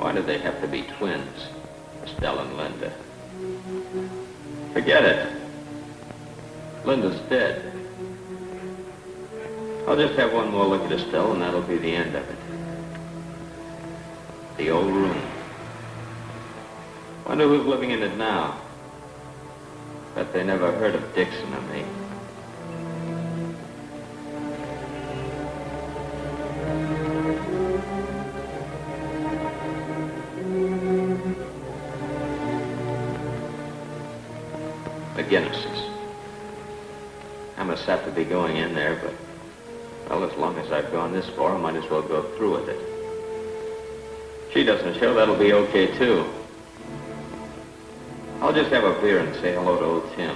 Why do they have to be twins, Estelle and Linda? Forget it. Linda's dead. I'll just have one more look at Estelle, and that'll be the end of it. The old room. Wonder who's living in it now. Bet they never heard of Dixon or me. The Guinnesses. I must have to be going in there, but, well, as long as I've gone this far, I might as well go through with it. If she doesn't show, that'll be okay, too. I'll just have a beer and say hello to old Tim.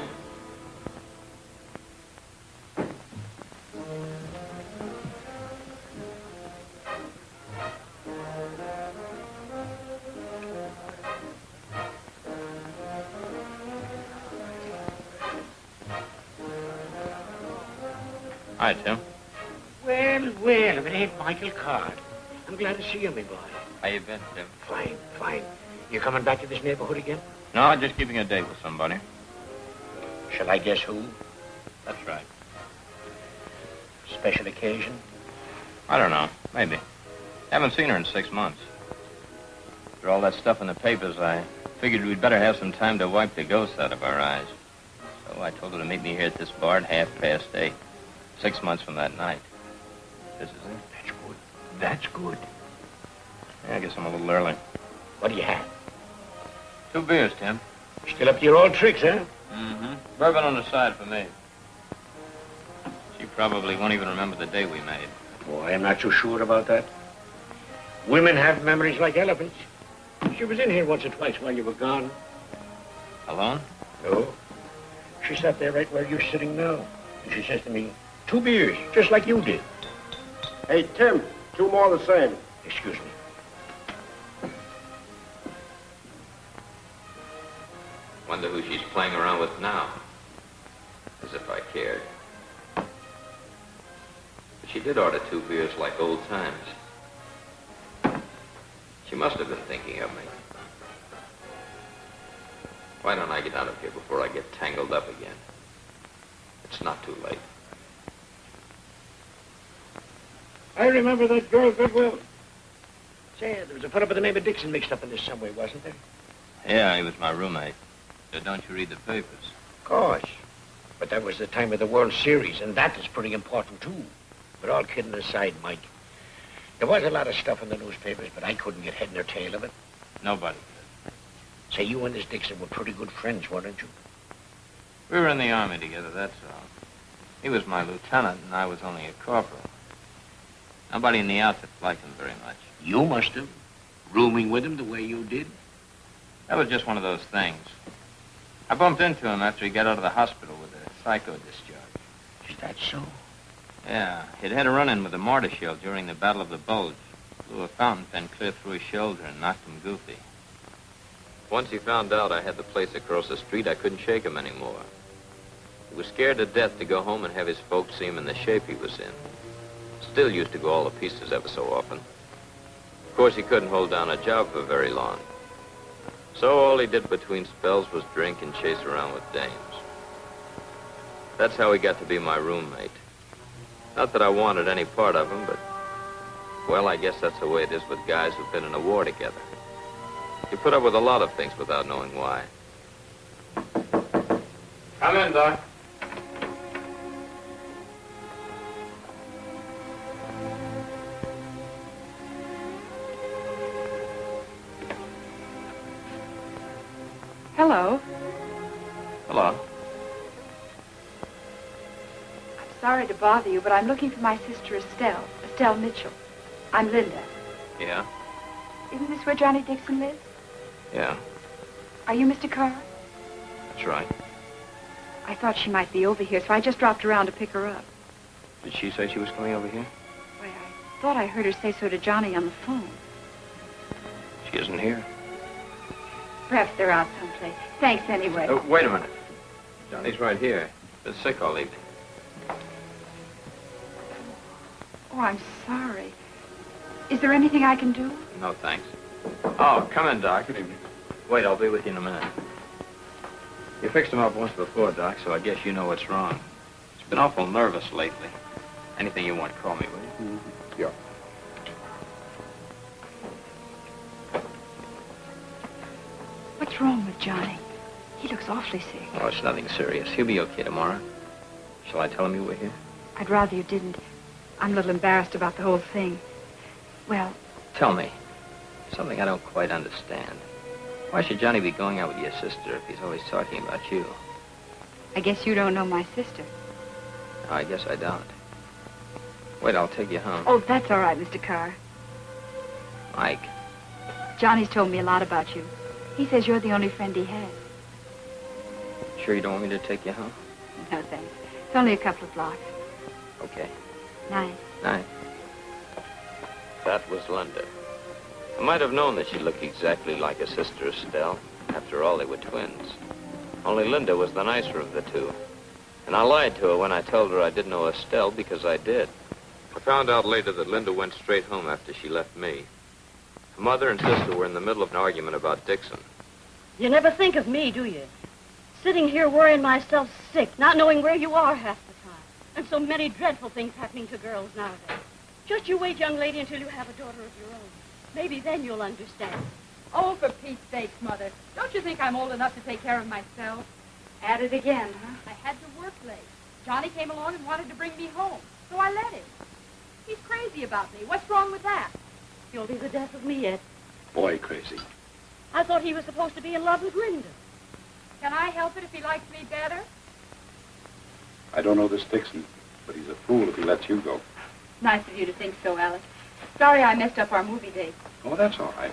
Hi, Tim. Well, well, if it ain't Michael Card. I'm glad to see you, my boy. How you been, Tim? Fine, fine. You coming back to this neighborhood again? No, just keeping a date with somebody. Shall I guess who? That's right. Special occasion? I don't know. Maybe. Haven't seen her in 6 months. After all that stuff in the papers, I figured we'd better have some time to wipe the ghosts out of our eyes. So I told her to meet me here at this bar at 8:30. 6 months from that night. This is it. That's good. That's good. Yeah, I guess I'm a little early. What do you have? 2 beers, Tim. Still up to your old tricks, huh? Mm-hmm. Bourbon on the side for me. She probably won't even remember the day we made. Boy, I'm not so sure about that. Women have memories like elephants. She was in here once or twice while you were gone. Alone? No. She sat there right where you're sitting now. And she says to me, 2 beers, just like you did. Hey, Tim, 2 more the same. Excuse me. Wonder who she's playing around with now. As if I cared. But she did order 2 beers like old times. She must have been thinking of me. Why don't I get out of here before I get tangled up again? It's not too late. I remember that girl good well. Say, there was a fellow by the name of Dixon mixed up in this somewhere, wasn't there? Yeah, he was my roommate. So don't you read the papers? Of course. But that was the time of the World Series, and that is pretty important, too. But all kidding aside, Mike, there was a lot of stuff in the newspapers, but I couldn't get head nor tail of it. Nobody. Say, you and this Dixon were pretty good friends, weren't you? We were in the Army together, that's all. He was my lieutenant, and I was only a corporal. Nobody in the outfit liked him very much. You must have. Rooming with him the way you did. That was just one of those things. I bumped into him after he got out of the hospital with a psycho discharge. Is that so? Yeah, he'd had a run-in with a mortar shell during the Battle of the Bulge. Blew a fountain pen clear through his shoulder and knocked him goofy. Once he found out I had the place across the street, I couldn't shake him anymore. He was scared to death to go home and have his folks see him in the shape he was in. Still used to go all to pieces ever so often. Of course, he couldn't hold down a job for very long. So all he did between spells was drink and chase around with dames. That's how he got to be my roommate. Not that I wanted any part of him, but, well, I guess that's the way it is with guys who've been in a war together. You put up with a lot of things without knowing why. Come in, Doc. Hello. Hello. I'm sorry to bother you, but I'm looking for my sister Estelle Mitchell. I'm Linda. Yeah? Isn't this where Johnny Dixon lives? Yeah, Are you Mr. Carr? that's right. I thought she might be over here, so I just dropped around to pick her up. Did she say she was coming over here? Why, I thought I heard her say so to Johnny on the phone. She isn't here. Perhaps they're out someplace. Thanks anyway. Wait a minute. Johnny's right here. Been sick all evening. Oh, I'm sorry. Is there anything I can do? No, thanks. Oh, come in, Doc. Good evening. Wait, I'll be with you in a minute. You fixed him up once before, Doc, so I guess you know what's wrong. He's been awful nervous lately. Anything you want, call me, will you? Yeah. What's wrong with Johnny? He looks awfully sick. Oh, it's nothing serious. He'll be okay tomorrow. Shall I tell him you were here? I'd rather you didn't. I'm a little embarrassed about the whole thing. Well, Tell me. Something I don't quite understand. Why should Johnny be going out with your sister if he's always talking about you? I guess you don't know my sister. Oh, I guess I don't. Wait, I'll take you home. Oh, that's all right, Mr. Carr. Mike. Johnny's told me a lot about you. He says you're the only friend he has. Sure you don't want me to take you home? No, thanks. It's only a couple of blocks. Okay. Night. Night. That was Linda. I might have known that she looked exactly like her sister Estelle. After all, they were twins. Only Linda was the nicer of the two. And I lied to her when I told her I didn't know Estelle because I did. I found out later that Linda went straight home after she left me. Her mother and sister were in the middle of an argument about Dixon. You never think of me, do you? Sitting here worrying myself sick, not knowing where you are half the time. And so many dreadful things happening to girls nowadays. Just you wait, young lady, until you have a daughter of your own. Maybe then you'll understand. Oh, for Pete's sakes, Mother. Don't you think I'm old enough to take care of myself? At it again, huh? I had to work late. Johnny came along and wanted to bring me home, so I let him. He's crazy about me. What's wrong with that? You'll be the death of me yet. Boy, crazy. I thought he was supposed to be in love with Linda. Can I help it if he likes me better? I don't know this Dixon, but he's a fool if he lets you go. Nice of you to think so, Alice. Sorry I messed up our movie date. Oh, that's all right.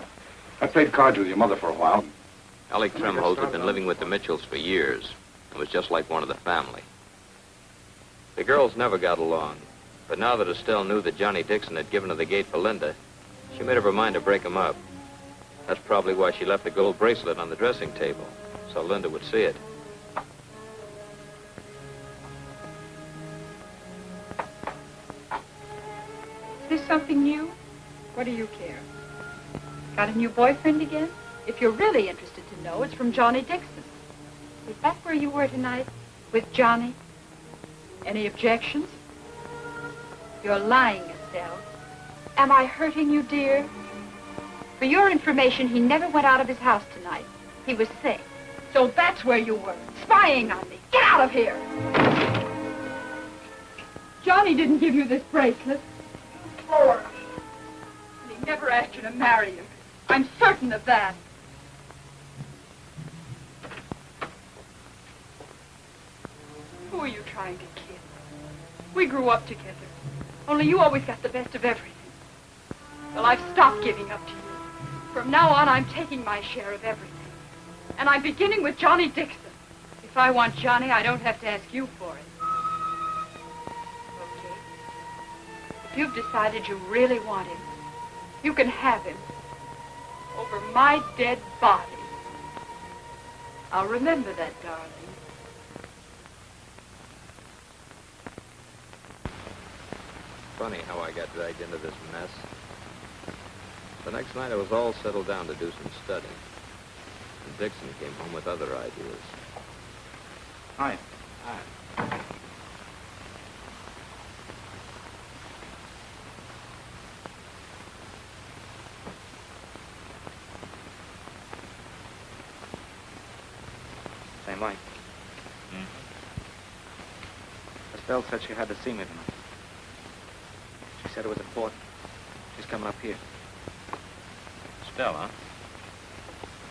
I played cards with your mother for a while. Alec Trimholt had been living with the Mitchells for years. It was just like one of the family. The girls never got along. But now that Estelle knew that Johnny Dixon had given her the gate for Linda, she made up her mind to break him up. That's probably why she left the gold bracelet on the dressing table, so Linda would see it. Is this something new? What do you care? Got a new boyfriend again? If you're really interested to know, it's from Johnny Dixon. Is that where you were tonight? With Johnny? Any objections? You're lying, Estelle. Am I hurting you, dear? For your information, he never went out of his house tonight. He was sick. So that's where you were, spying on me. Get out of here! Johnny didn't give you this bracelet. Lord. He never asked you to marry him. I'm certain of that. Who are you trying to kid? We grew up together. Only you always got the best of everything. Well, I've stopped giving up to you. From now on, I'm taking my share of everything. And I'm beginning with Johnny Dixon. If I want Johnny, I don't have to ask you for it. Okay. If you've decided you really want him, you can have him. Over my dead body. I'll remember that, darling. Funny how I got dragged into this mess. The next night I was all settled down to do some studying. And Dixon came home with other ideas. Hi. Hi. Say, Mike. Estelle said she had to see me tonight. She said it was important. She's coming up here. Estelle, huh?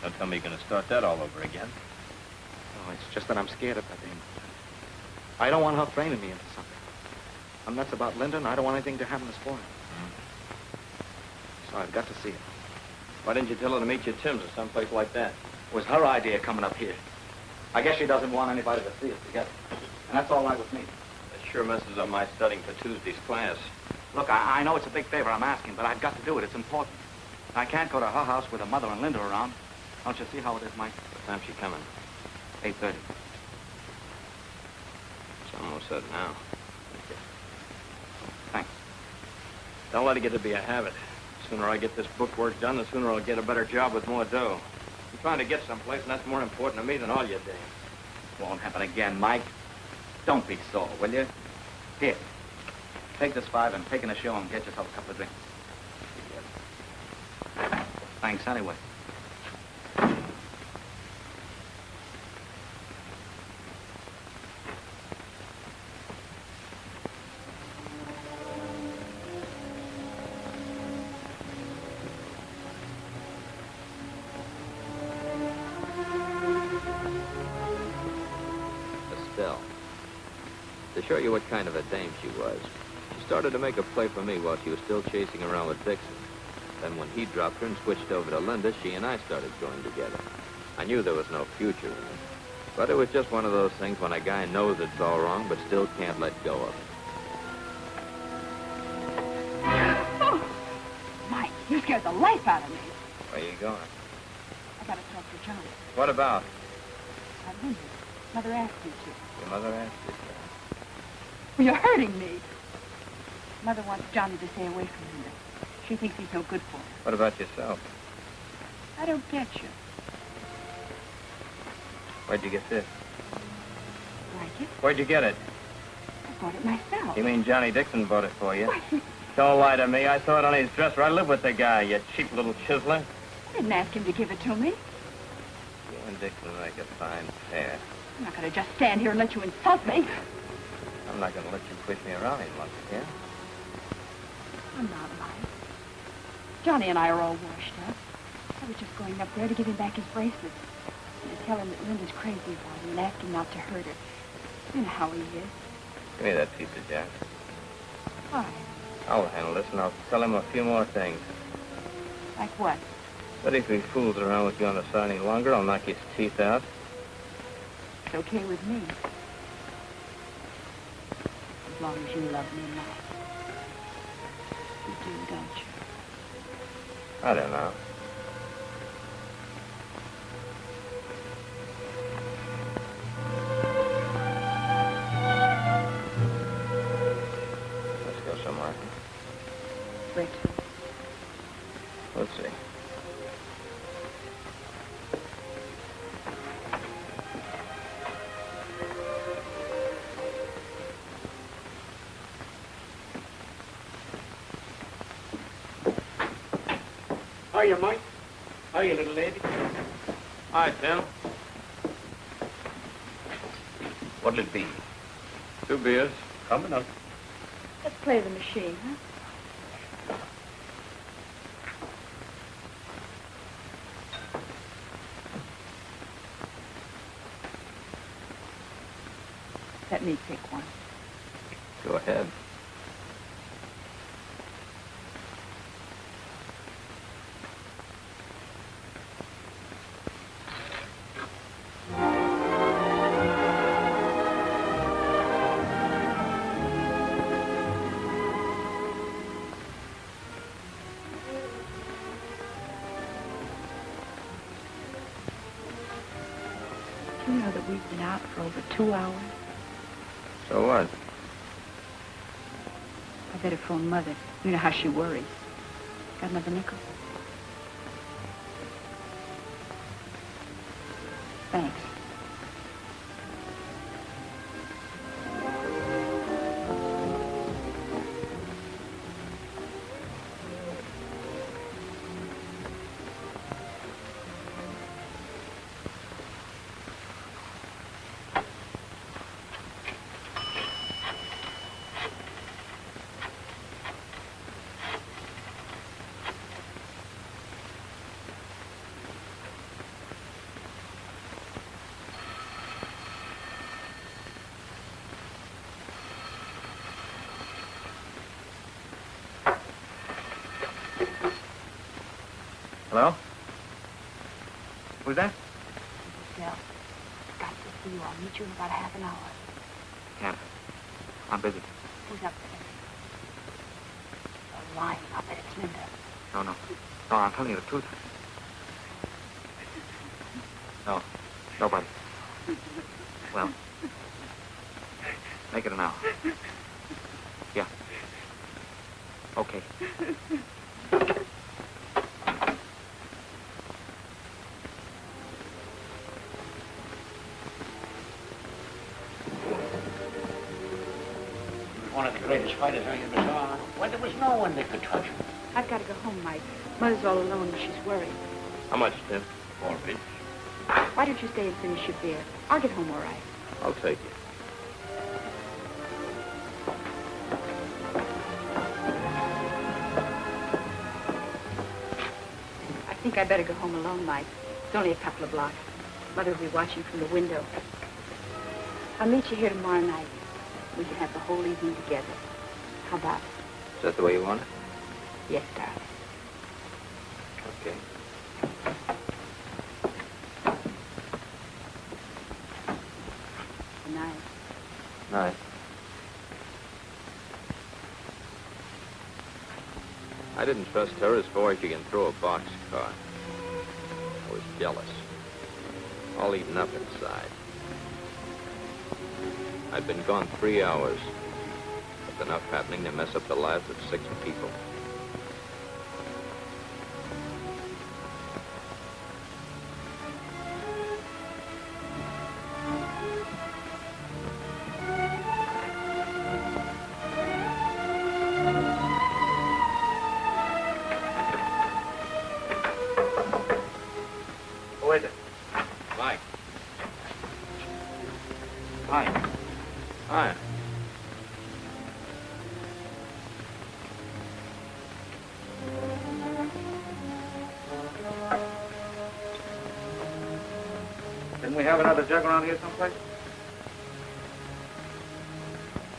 Don't tell me you're going to start that all over again. No, it's just that I'm scared of that thing. I don't want her framing me into something. I'm nuts about Linda, and I don't want anything to happen to spoil her. So I've got to see her. Why didn't you tell her to meet you at Tim's or someplace like that? It was her idea coming up here. I guess she doesn't want anybody to see us together. And that's all right with me. That sure messes up my studying for Tuesday's class. Look, I know it's a big favor I'm asking, but I've got to do it. It's important. I can't go to her house with her mother and Linda around. Don't you see how it is, Mike? What time's she coming? 8:30. It's almost set now. Thanks. Don't let it get to be a habit. sooner I get this bookwork done, the sooner I'll get a better job with more dough. I'm trying to get someplace, and that's more important to me than all your dames. Won't happen again, Mike. Don't be sore, will you? Here. Take this $5 and take in a show and get yourself a couple of drinks. Thanks anyway. To show you what kind of a dame she was, she started to make a play for me while she was still chasing around with Dixon. Then when he dropped her and switched over to Linda, she and I started going together. I knew there was no future in it. But it was just one of those things when a guy knows it's all wrong but still can't let go of it. Oh, Mike, you scared the life out of me. Where you going? I gotta talk to Johnny. What about? I wondered. Mother asked me to. Your mother asked you. Well, you're hurting me. Mother wants Johnny to stay away from Linda. She thinks he's no good for her. What about yourself? I don't get you. Where'd you get this? Like it? Where'd you get it? I bought it myself. You mean Johnny Dixon bought it for you? Why, Don't lie to me. I saw it on his dresser. I live with the guy, you cheap little chiseler. I didn't ask him to give it to me. You and Dixon make a fine pair. I'm not going to just stand here and let you insult me. I'm not going to let you push me around any longer, yeah? I'm not, Mike. Johnny and I are all washed up. I was just going up there to give him back his bracelets and to tell him that Linda's crazy about him and ask him not to hurt her. You know how he is. Give me that piece of Jack. Why? I'll handle this, and I'll tell him a few more things. Like what? But if he fools around with you on the side any longer, I'll knock his teeth out. It's okay with me. As long as you love me, Mike. You do, don't you? I don't know. Let's go somewhere. Where to? Let's see. Hiya, Mike. Hiya, little lady. Hi, Tim. What'll it be? 2 beers. Coming up. Let's play the machine, huh? Let me pick one. Go ahead. Do you know that we've been out for over 2 hours? So what? I better phone Mother. You know how she worries. Got another nickel? Thanks. Hello? Who's that? Estelle, got to see you. I'll meet you in about half an hour. Can't. I'm busy. Who's up there? You're lying. I'll bet it's Linda. No, no. No, I'm telling you the truth. No. Nobody. Well. Make it an hour. Yeah. Okay. not the greatest fighters I ever saw. Well, there was no one that could touch him. I've got to go home, Mike. Mother's all alone and she's worried. How much, Tim? 4 bits. Why don't you stay and finish your beer? I'll get home all right. I'll take it. I think I'd better go home alone, Mike. It's only a couple of blocks. Mother will be watching from the window. I'll meet you here tomorrow night. We can have the whole evening together. How about it? Is that the way you want it? Yes, darling. Okay. Good night. Night. I didn't trust her as far as you can throw a boxcar. I was jealous. All eaten up inside. I'd been gone 3 hours. With enough happening to mess up the lives of 6 people. Who is it? Mike. Hi. Hi. Didn't we have another jug around here someplace?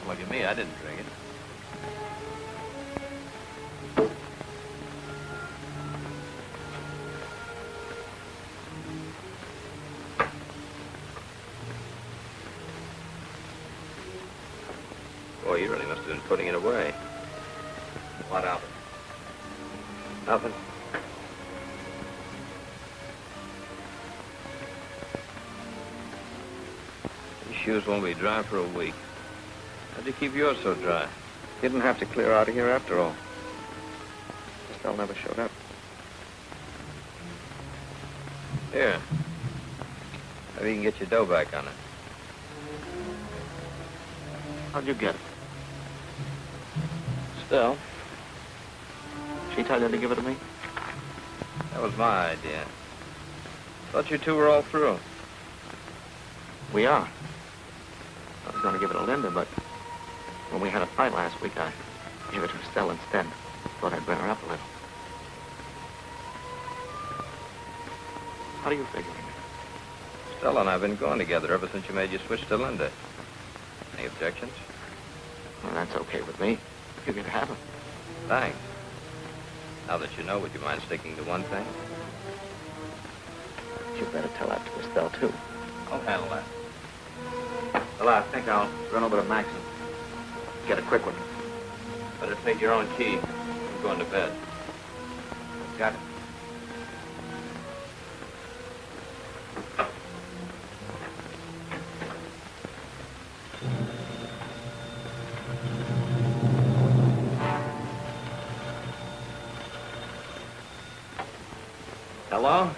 Look at me, I didn't drink it. Boy, you really must have been putting it away. What of it? Nothing. These shoes won't be dry for a week. How'd you keep yours so dry? Didn't have to clear out of here after all. Estelle never showed up. Here. Maybe you can get your dough back on it. How'd you get it? Still, She tell you to give it to me? that was my idea. Thought you two were all through. We are. I was going to give it to Linda, but when we had a fight last week, I gave it to Estelle instead. Thought I'd bring her up a little. How do you figure it? Stella and I have been going together ever since you made your switch to Linda. Any objections? Well, that's okay with me. You can have it. Thanks. Now that you know, would you mind sticking to one thing? You better tell that to Estelle, too. I'll handle that. Well, I think I'll run over to Max and get a quick one. Better take your own key. I'm going to bed. Got it. Hello?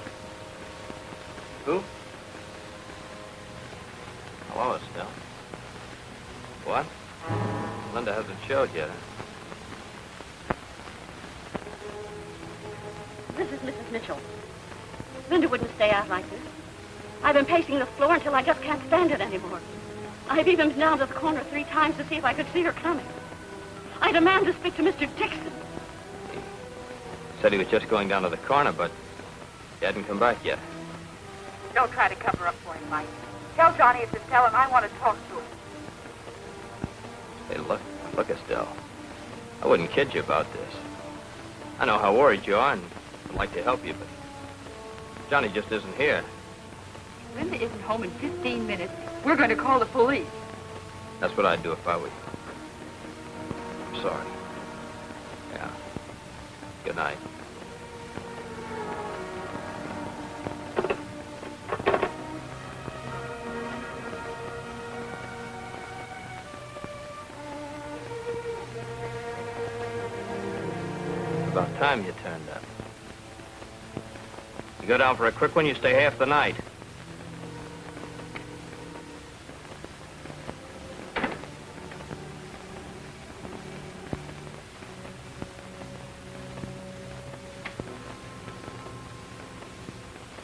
Who? Hello, Estelle. What? Linda hasn't showed yet, huh? This is Mrs. Mitchell. Linda wouldn't stay out like this. I've been pacing the floor until I just can't stand it anymore. I've even been down to the corner 3 times to see if I could see her coming. I demand to speak to Mr. Dixon. He said he was just going down to the corner, but he hadn't come back yet. Don't try to cover up for him, Mike. Tell Johnny it's Estelle and I want to talk to him. Hey, look, Estelle. I wouldn't kid you about this. I know how worried you are and I'd like to help you, but Johnny just isn't here. Linda isn't home in 15 minutes. We're going to call the police. That's what I'd do if I were you. I'm sorry. Yeah. Good night. About time you turned up. You go down for a quick one, you stay half the night.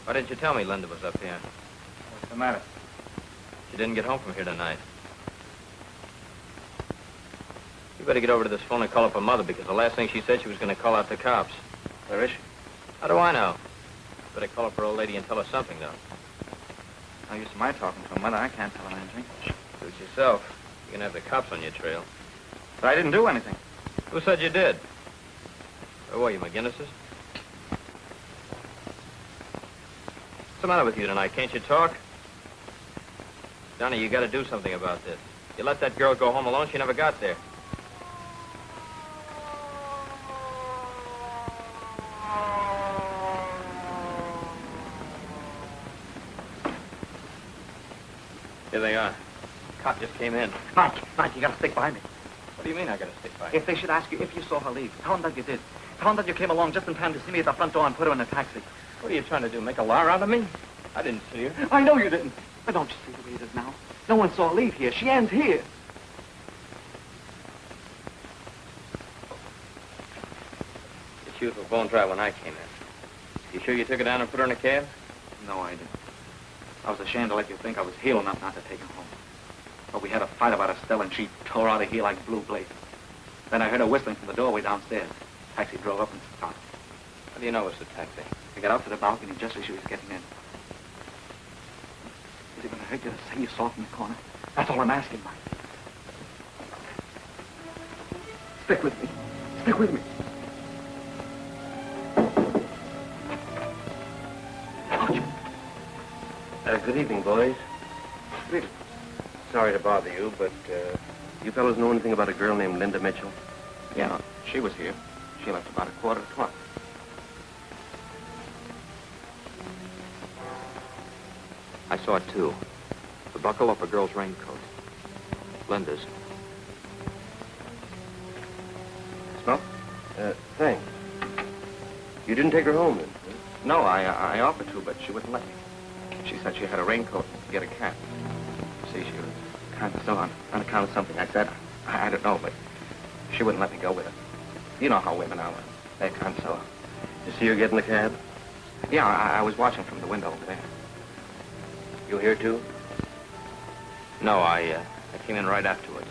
Why didn't you tell me Linda was up here? What's the matter? She didn't get home from here tonight. You better get over to this phone and call up her mother, because the last thing she said, she was going to call out the cops. Where is she? How do I know? Better call up her old lady and tell her something, though. No use of my talking to her mother. I can't tell her anything. Do it yourself. You're going to have the cops on your trail. But I didn't do anything. Who said you did? Where were you, McGinnis's? What's the matter with you tonight? Can't you talk? Donnie, you got to do something about this. You let that girl go home alone, she never got there. Here they are. Cop just came in. Mike, you gotta stick by me. What do you mean I gotta stick by you? If they should ask you if you saw her leave, tell them that you did. Tell them that you came along just in time to see me at the front door and put her in a taxi. What are you trying to do, make a liar out of me? I didn't see her. I know you didn't. But don't you see the way it is now? No one saw her leave here. She ends here. The shoes were bone dry when I came in. You sure you took her down and put her in a cab? No, I didn't. I was ashamed to let you think I was heel enough not to take her home. But we had a fight about Estelle, and she tore out of here like blue blazes. Then I heard her whistling from the doorway downstairs. Taxi drove up and stopped. How do you know it's a taxi? I got out to the balcony just as she was getting in. Is it going to hurt you to say you saw it in the corner? That's all I'm asking, Mike. Stick with me. Stick with me. Good evening, boys. Good evening. Sorry to bother you, but you fellows know anything about a girl named Linda Mitchell? Yeah, she was here. She left about 1:15. I saw it too. The buckle off a girl's raincoat. Linda's. Smoke? Thanks. You didn't take her home, then? No, I offered to, but she wouldn't let me. She said she had a raincoat to get a cab. See, she was kind of still on account of something I said. I don't know, but she wouldn't let me go with her. You know how women are. They're kind of so. You see her get in the cab? Yeah, I was watching from the window over there. You here, too? No, I came in right afterwards.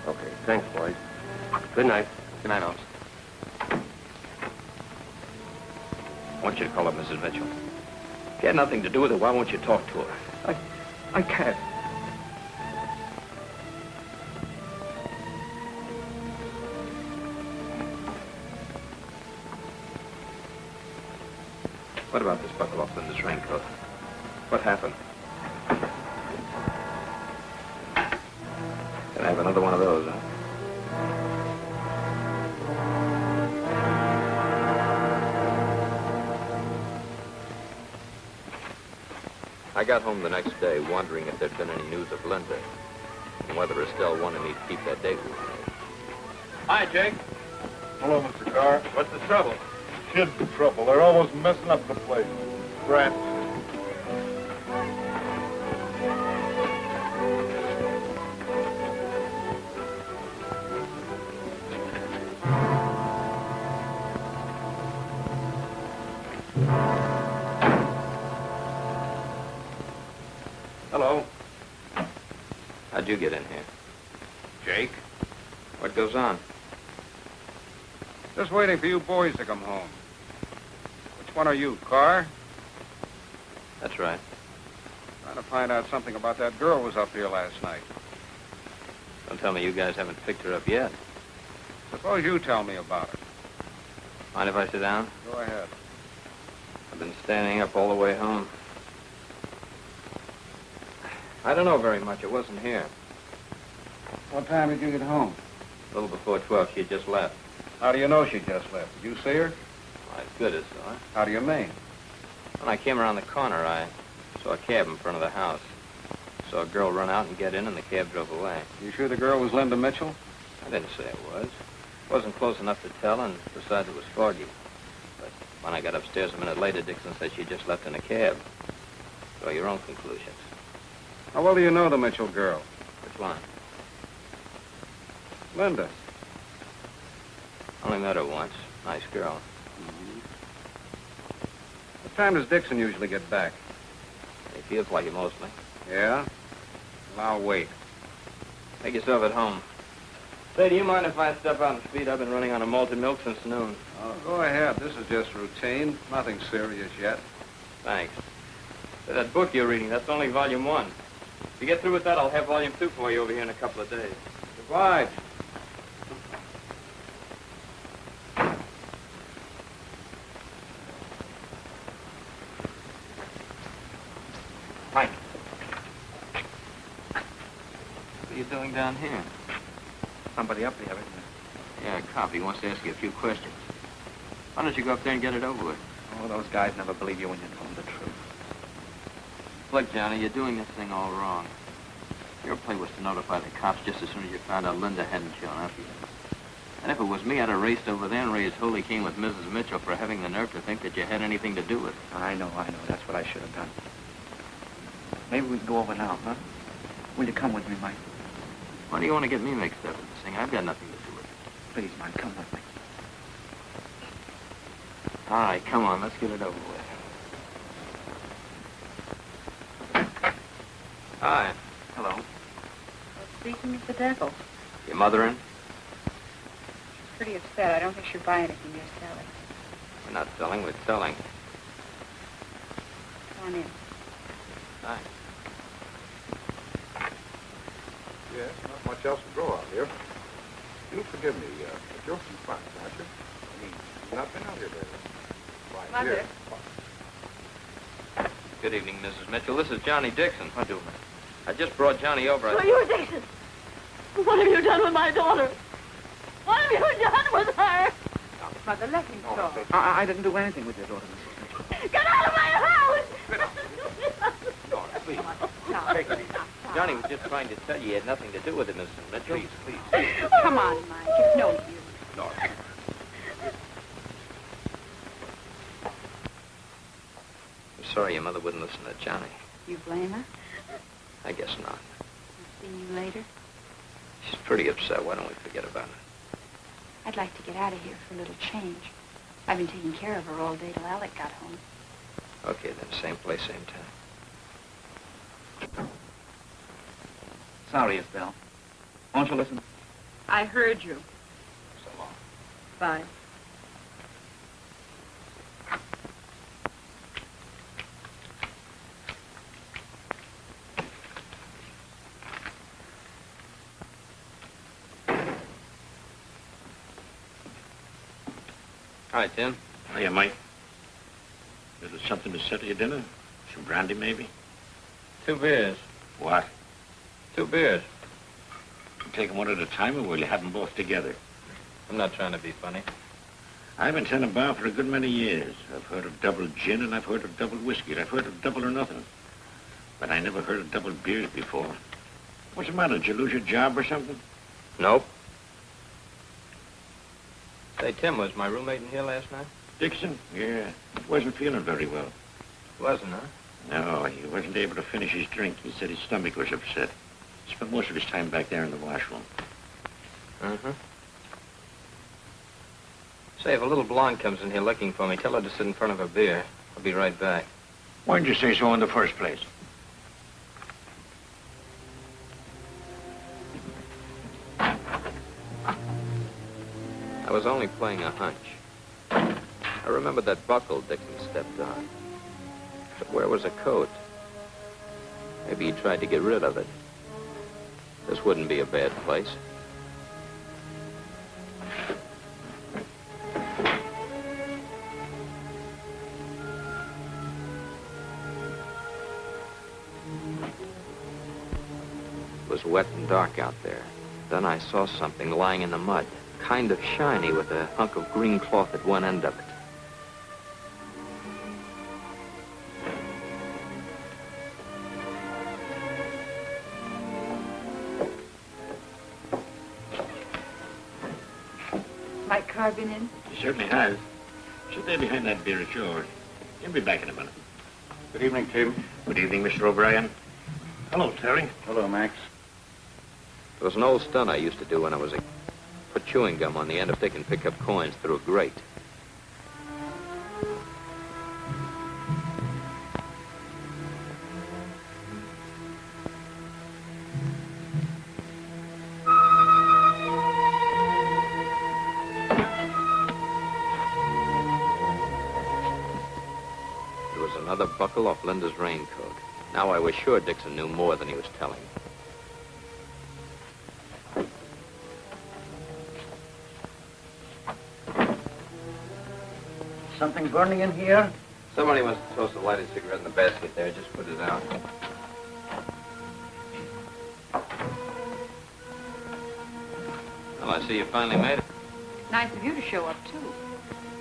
Okay, thanks, boys. Good night. Good night, officer. I want you to call up Mrs. Mitchell. If you had nothing to do with it, why won't you talk to her? I can't. What about this buckle off Linda's raincoat? What happened? Gonna have another one of those, huh? I got home the next day wondering if there'd been any news of Linda and whether Estelle wanted me to keep that date with me. Hi, Jake. Hello, Mr. Carr. What's the trouble? Kids in trouble. They're almost messing up the place. Brats. Hello. How'd you get in here? Jake? What goes on? Just waiting for you boys to come home. Which one are you, Carr? That's right. Trying to find out something about that girl who was up here last night. Don't tell me you guys haven't picked her up yet. Suppose you tell me about it. Mind if I sit down? Go ahead. I've been standing up all the way home. I don't know very much. It wasn't here. What time did you get home? A little before 12, she had just left. How do you know she just left? Did you see her? Well, as good as saw her. How do you mean? When I came around the corner, I saw a cab in front of the house. Saw a girl run out and get in, and the cab drove away. You sure the girl was Linda Mitchell? I didn't say it was. Wasn't close enough to tell, and besides, it was foggy. But when I got upstairs a minute later, Dixon said she just left in a cab. Draw your own conclusions. How well do you know the Mitchell girl? Which one? Linda. Only met her once. Nice girl. What time does Dixon usually get back? He feels like it mostly. Yeah? Well, I'll wait. Make yourself at home. Say, do you mind if I step out and speed? I've been running on a malted milk since noon. Oh, go ahead. This is just routine. Nothing serious yet. Thanks. Say, that book you're reading, that's only volume 1. If you get through with that, I'll have volume 2 for you over here in a couple of days. Goodbye. Mike. What are you doing down here? Somebody up there, isn't Yeah, a cop. He wants to ask you a few questions. Why don't you go up there and get it over with? there? Oh, those guys never believe you when you tell them the truth. Look, Johnny, you're doing this thing all wrong. Your play was to notify the cops just as soon as you found out Linda hadn't shown up yet. And if it was me, I'd have raced over there and raised holy cane with Mrs. Mitchell for having the nerve to think that you had anything to do with it. I know. That's what I should have done. Maybe we can go over now, huh? Will you come with me, Mike? Why do you want to get me mixed up in this thing? I've got nothing to do with it. Please, Mike, come with me. All right, come on, let's get it over with. Hi. Hello. Speaking of the devil, Your mother in? she's pretty upset. I don't think she'll buy anything you're selling. We're not selling, we're selling. Come on in. Hi. Yes, not much else to grow out here. You'll forgive me, but you're from France, aren't you? I mean, you've not been out here very long. Why, Mother. here. Good evening, Mrs. Mitchell. This is Johnny Dixon. How do, man? I just brought Johnny over. So you're Dixon. What have you done with my daughter? What have you done with her? Mother, let him talk. I didn't do anything with your daughter, Mrs. Mitchell. Get out of my house! Please. Take it easy. Johnny was just trying to tell you he had nothing to do with it, Mrs. Mitchell. Please. Come on, Mike. It's no use. No. I'm sorry your mother wouldn't listen to Johnny. You blame her? I guess not. I'll see you later. She's pretty upset. Why don't we forget about it? I'd like to get out of here for a little change. I've been taking care of her all day till Alec got home. Okay, then. Same place, same time. Sorry, Estelle. Won't you listen? I heard you. So long. Bye. Hi, Tim. Hiya, Mike. Little something to settle your dinner? Some brandy, maybe? 2 beers. What? 2 beers. You take them one at a time, or will you have them both together? I'm not trying to be funny. I've been tending bar for a good many years. I've heard of double gin, and I've heard of double whiskey, and I've heard of double or nothing. But I never heard of double beers before. What's the matter? Did you lose your job or something? Nope. Say, Tim, was my roommate in here last night? Dixon? Yeah. Wasn't feeling very well. Wasn't, huh? No, he wasn't able to finish his drink. He said his stomach was upset. Spent most of his time back there in the washroom. Mm-hmm. Say, if a little blonde comes in here looking for me, tell her to sit in front of a beer. I'll be right back. Why didn't you say so in the first place? I was only playing a hunch. I remember that buckle Dixon stepped on. But where was a coat? Maybe he tried to get rid of it. This wouldn't be a bad place. It was wet and dark out there. Then I saw something lying in the mud, kind of shiny with a hunk of green cloth at one end of it. Mike Carr been in? He certainly has. Sit there behind that beer, it's yours. He'll be back in a minute. Good evening, Tim. Good evening, Mr. O'Brien. Hello, Terry. Hello, Max. It was an old stunt I used to do when I was a... Put chewing gum on the end of stick and pick up coins through a grate. Another buckle off Linda's raincoat. Now I was sure Dixon knew more than he was telling. Something burning in here? Somebody must have tossed a lighted cigarette in the basket there. Just put it out. Well, I see you finally made it. Nice of you to show up, too.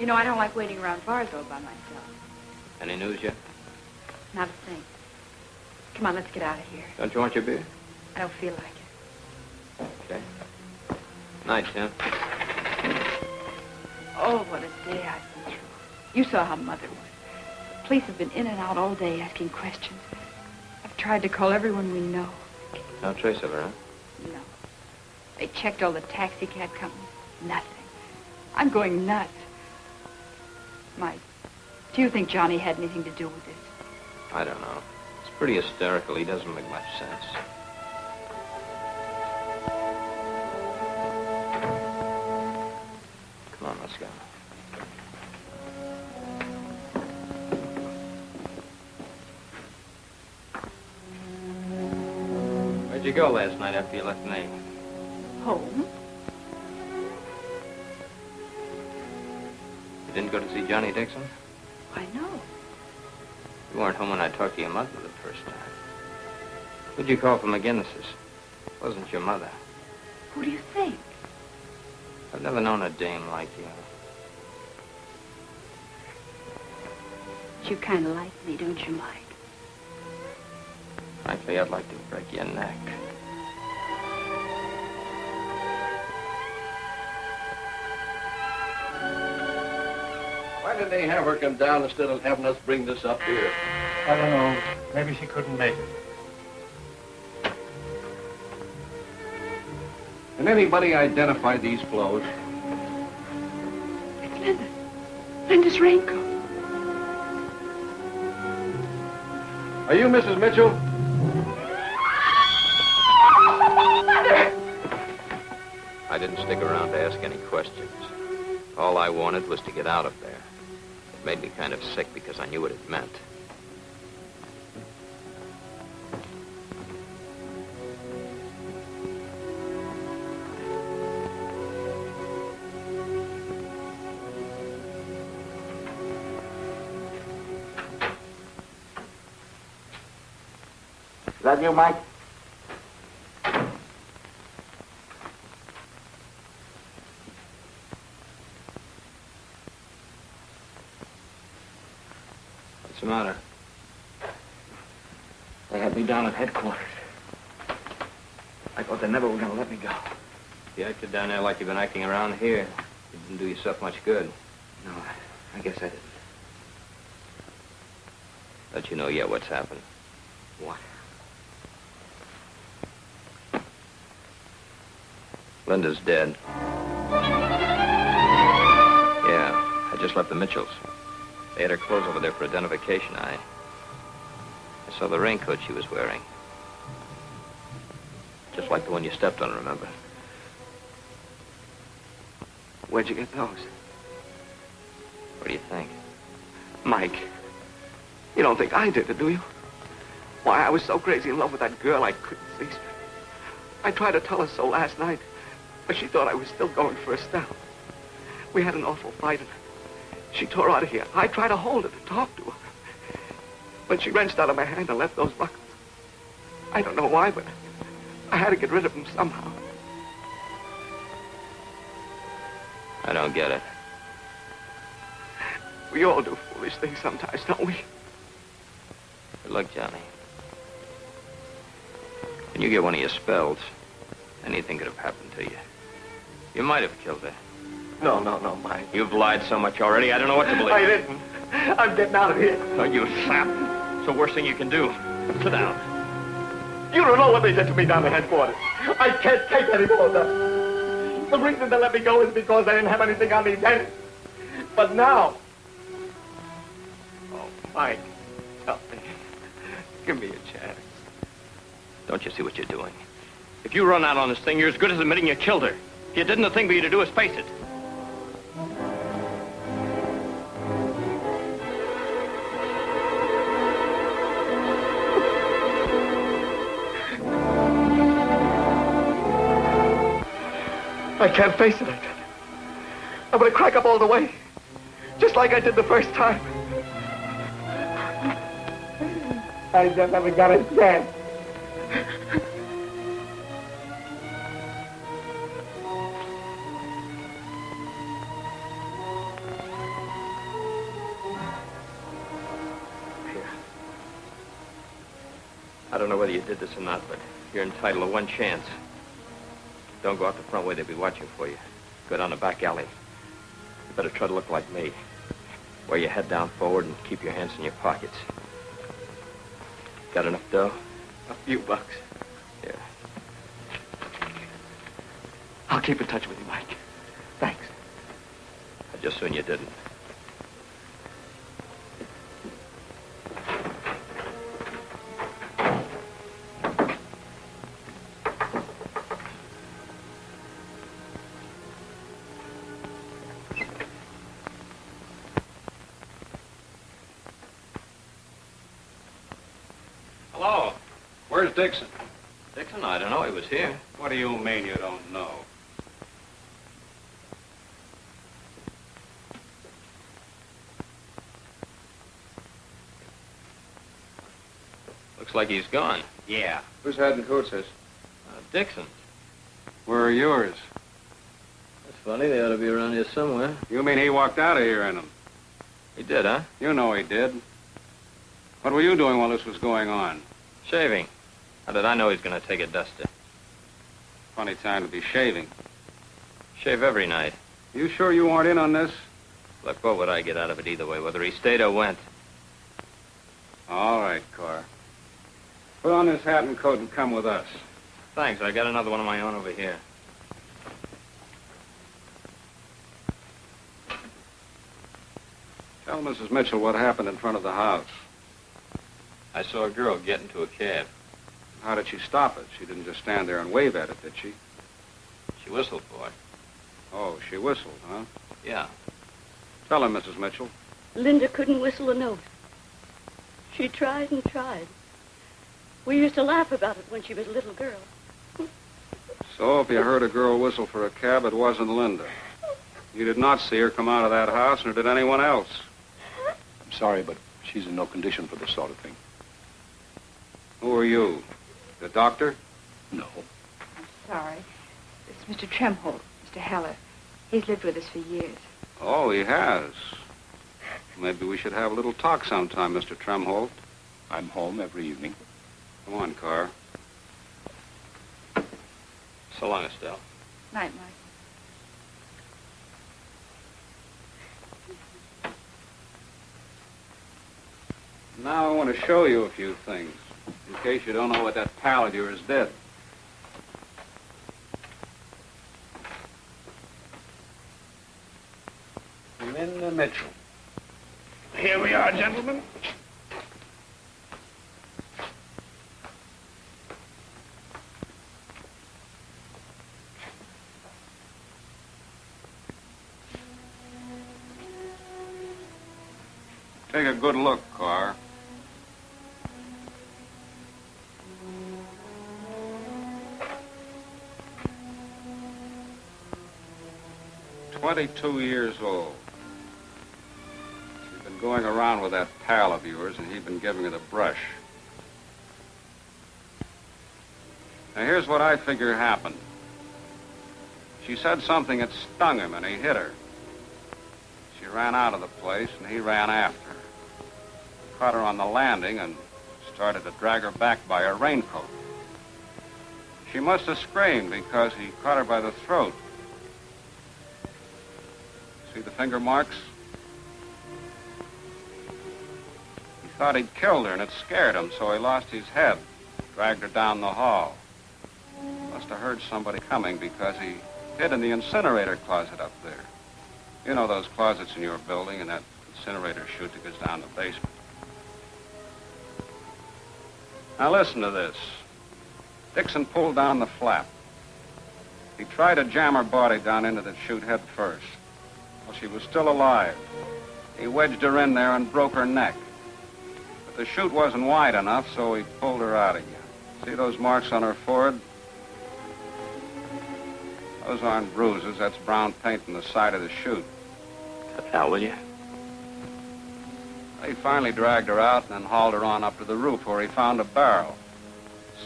You know, I don't like waiting around bars all by myself. Any news yet? Not a thing. Come on, let's get out of here. Don't you want your beer? I don't feel like it. Okay. Night, Tim. Oh, what a day I've been through. You saw how Mother was. The police have been in and out all day asking questions. I've tried to call everyone we know. No trace of her, huh? No. They checked all the taxi cab companies. Nothing. I'm going nuts. Mike, do you think Johnny had anything to do with this? I don't know. It's pretty hysterical. He doesn't make much sense. Come on, let's go. Where'd you go last night after you left me? Home? You didn't go to see Johnny Dixon? Why, no. You weren't home when I talked to your mother the first time. Who'd you call from McGinnis's? It wasn't your mother. Who do you think? I've never known a dame like you. You kind of like me, don't you, Mike? Frankly, I'd like to break your neck. Why did they have her come down instead of having us bring this up here? I don't know. Maybe she couldn't make it. Can anybody identify these clothes? It's Linda. Linda's raincoat. Are you Mrs. Mitchell? Mother! I didn't stick around to ask any questions. All I wanted was to get out of there. It made me kind of sick because I knew what it meant. Is that you, Mike? What's the matter? They had me down at headquarters. I thought they never were going to let me go. You acted down there like you've been acting around here. You didn't do yourself much good. No, I guess I didn't. Don't you know yet what's happened? What? Linda's dead. Yeah, I just left the Mitchells. They had her clothes over there for identification. I saw the raincoat she was wearing. Just like the one you stepped on, remember? Where'd you get those? What do you think? Mike, you don't think I did it, do you? Why, I was so crazy in love with that girl I couldn't see straight. I tried to tell her so last night, but she thought I was still going for a stab. We had an awful fight, and she tore out of here. I tried to hold her, to talk to her. But she wrenched out of my hand and left those buckles. I don't know why, but I had to get rid of them somehow. I don't get it. We all do foolish things sometimes, don't we? But look, Johnny. When you get one of your spells, anything could have happened to you. You might have killed her. No, Mike. You've lied so much already, I don't know what to believe. I didn't. I'm getting out of here. Oh, you sap. It's the worst thing you can do. Sit down. You don't know what they did to me down at headquarters. I can't take any more of that. The reason they let me go is because I didn't have anything on me then. But now... Oh, Mike, help me. Give me a chance. Don't you see what you're doing? If you run out on this thing, you're as good as admitting you killed her. If you didn't, the thing for you to do is face it. I can't face it. I'm going to crack up all the way, just like I did the first time. I just haven't got a chance. I don't know whether you did this or not, but you're entitled to one chance. Don't go out the front way. They'll be watching for you. Go down the back alley. You better try to look like me. Wear your head down forward and keep your hands in your pockets. Got enough dough? A few bucks. Here. I'll keep in touch with you, Mike. Thanks. I'd just soon you didn't. Where's Dixon? Dixon? I don't know. He was here. What do you mean you don't know? Looks like he's gone. Yeah. Whose hat and coat says? Dixon. Where are yours? That's funny. They ought to be around here somewhere. You mean he walked out of here in them? He did, huh? You know he did. What were you doing while this was going on? Shaving. How did I know he's going to take a duster? Funny time to be shaving. Shave every night. You sure you weren't in on this? Look, what would I get out of it either way, whether he stayed or went? All right, Carr. Put on this hat and coat and come with us. Thanks. I got another one of my own over here. Tell Mrs. Mitchell what happened in front of the house. I saw a girl get into a cab. How did she stop it? She didn't just stand there and wave at it, did she? She whistled for it. Oh, she whistled, huh? Yeah. Tell her, Mrs. Mitchell. Linda couldn't whistle a note. She tried and tried. We used to laugh about it when she was a little girl. So if you heard a girl whistle for a cab, it wasn't Linda. You did not see her come out of that house, nor did anyone else. I'm sorry, but she's in no condition for this sort of thing. Who are you? The doctor? No. I'm sorry. It's Mr. Tremholt, Mr. Heller. He's lived with us for years. Oh, he has. Maybe we should have a little talk sometime, Mr. Tremholt. I'm home every evening. Come on, Carr. So long, Estelle. Night, Mike. Now I want to show you a few things, in case you don't know what that pal of yours did. Minna Mitchell. Here we are, gentlemen. Take a good look, Carr. "22 years old. She's been going around with that pal of yours, and he'd been giving her the brush. Now, here's what I figure happened. She said something that stung him, and he hit her. She ran out of the place, and he ran after her. Caught her on the landing and started to drag her back by her raincoat. She must have screamed because he caught her by the throat. See the finger marks? He thought he'd killed her, and it scared him, so he lost his head, dragged her down the hall. Must have heard somebody coming because he hid in the incinerator closet up there. You know those closets in your building and that incinerator chute that goes down the basement. Now listen to this. Dixon pulled down the flap. He tried to jam her body down into the chute head first. Well, she was still alive. He wedged her in there and broke her neck. But the chute wasn't wide enough, so he pulled her out again. See those marks on her forehead? Those aren't bruises. That's brown paint on the side of the chute. Cut it out, will you? He finally dragged her out and then hauled her on up to the roof where he found a barrel.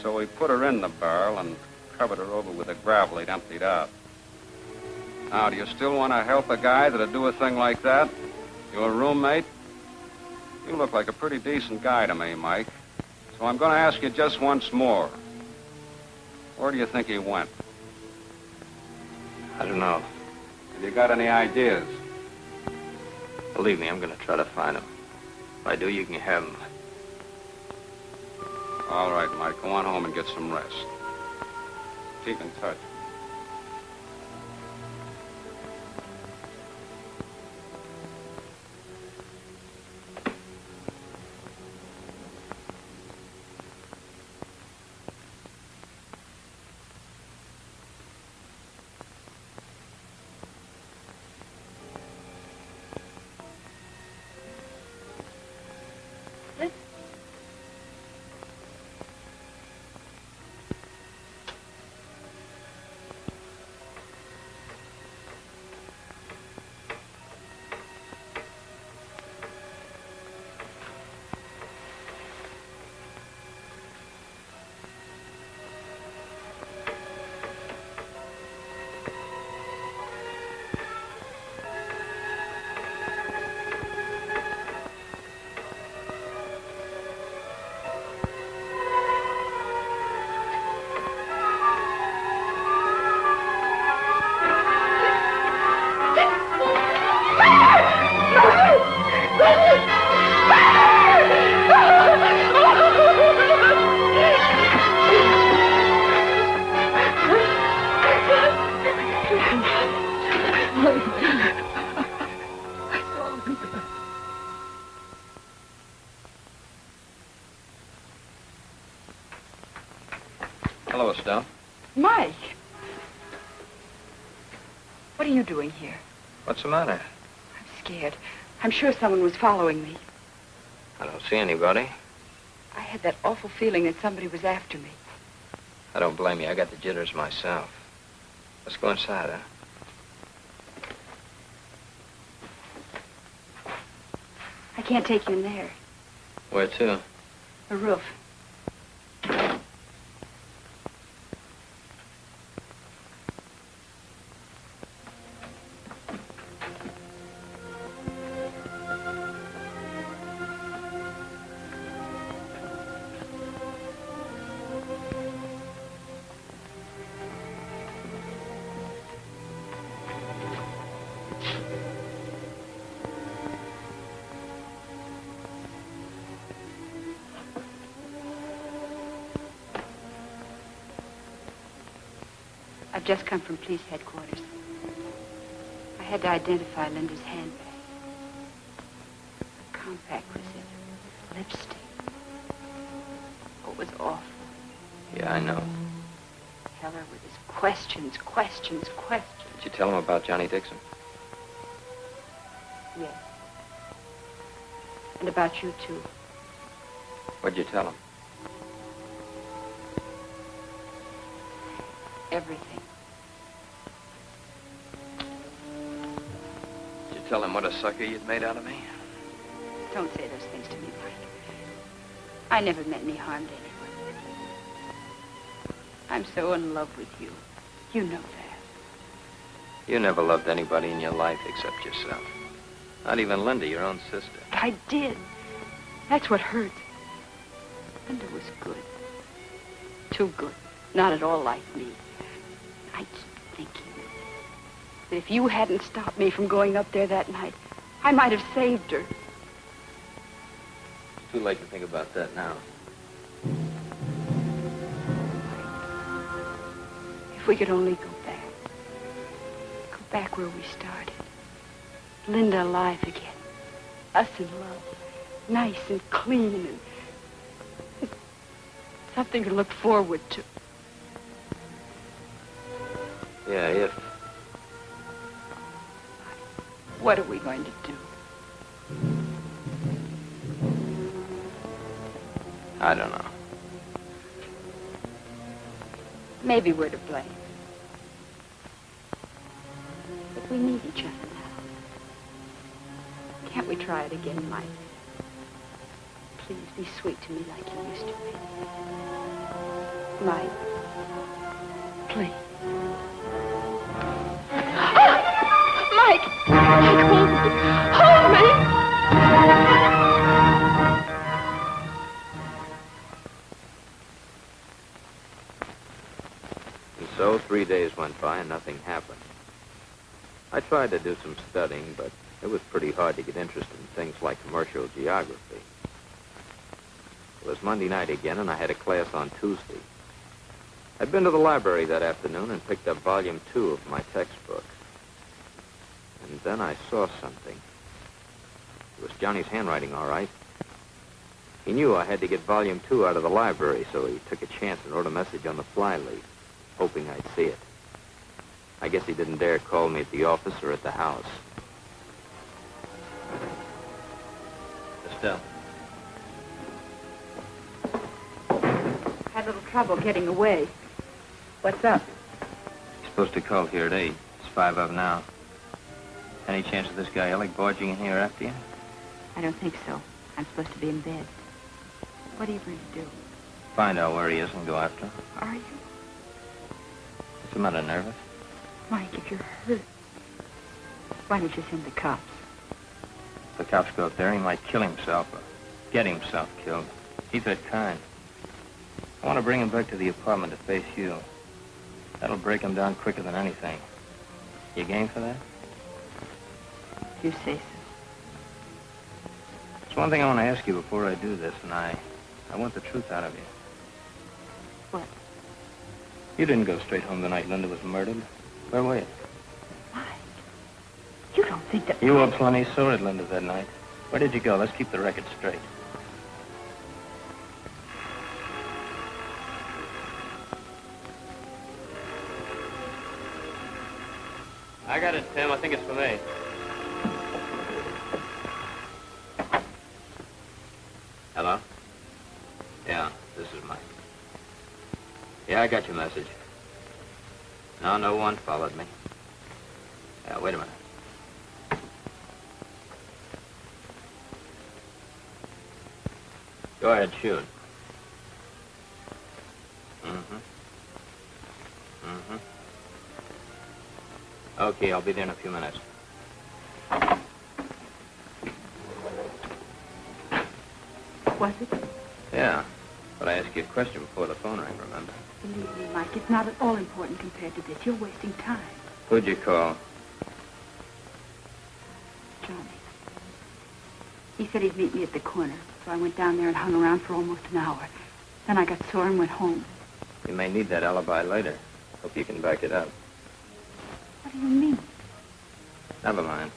So he put her in the barrel and covered her over with the gravel he'd emptied out. Now, do you still want to help a guy that'd do a thing like that? Your roommate? You look like a pretty decent guy to me, Mike. So I'm going to ask you just once more. Where do you think he went? I don't know. Have you got any ideas? Believe me, I'm going to try to find him. If I do, you can have him. All right, Mike. Go on home and get some rest. Keep in touch. Hello, Estelle. Mike. What are you doing here? What's the matter? I'm scared. I'm sure someone was following me. I don't see anybody. I had that awful feeling that somebody was after me. I don't blame you. I got the jitters myself. Let's go inside, huh? I can't take you in there. Where to? The roof. I've just come from police headquarters. I had to identify Linda's handbag. A compact receipt. Lipstick. Oh, it was awful. Yeah, I know. Heller with his questions. Did you tell him about Johnny Dixon? Yes. And about you, too. What'd you tell him? Everything. Did you tell him what a sucker you'd made out of me? Don't say those things to me, Mike. I never meant any harm to anyone. I'm so in love with you. You know that. You never loved anybody in your life except yourself. Not even Linda, your own sister. I did. That's what hurt. Linda was good. Too good. Not at all like me. I keep thinking that if you hadn't stopped me from going up there that night, I might have saved her. It's too late to think about that now. If we could only go back. Go back where we started. Linda alive again. Us in love. Nice and clean and something to look forward to. Yeah, if. What are we going to do? I don't know. Maybe we're to blame. We need each other now. Can't we try it again, Mike? Please be sweet to me like you used to be. Mike, please. Mike! Mike, hold me! Hold me! And so 3 days went by and nothing happened. I tried to do some studying, but it was pretty hard to get interested in things like commercial geography. It was Monday night again, and I had a class on Tuesday. I'd been to the library that afternoon and picked up volume 2 of my textbook. And then I saw something. It was Johnny's handwriting, all right. He knew I had to get volume 2 out of the library, so he took a chance and wrote a message on the flyleaf, hoping I'd see it. I guess he didn't dare call me at the office or at the house. Estelle. Had a little trouble getting away. What's up? You're supposed to call here at 8. It's 5 of now. Any chance of this guy Alec barging in here after you? I don't think so. I'm supposed to be in bed. What are you going to do? Find out where he is and go after him. Are you? What's the matter, nervous? Mike, if you're hurt, why don't you send the cops? If the cops go up there, he might kill himself or get himself killed. He's that kind. I want to bring him back to the apartment to face you. That'll break him down quicker than anything. You game for that? You say so. There's one thing I want to ask you before I do this, and I want the truth out of you. What? You didn't go straight home the night Linda was murdered. Where were you? Mike, you don't think that... You were plenty sore at Linda that night. Where did you go? Let's keep the record straight. I got it, Tim. I think it's for me. Hello? Yeah, this is Mike. Yeah, I got your message. No one followed me. Yeah, wait a minute. Go ahead, shoot. Okay, I'll be there in a few minutes. Was it? Yeah, but I asked you a question before the phone rang, remember? Believe me, Mike, it's not at all important compared to this. You're wasting time. Who'd you call? Johnny. He said he'd meet me at the corner, so I went down there and hung around for almost an hour. Then I got sore and went home. You may need that alibi later. Hope you can back it up. What do you mean? Never mind.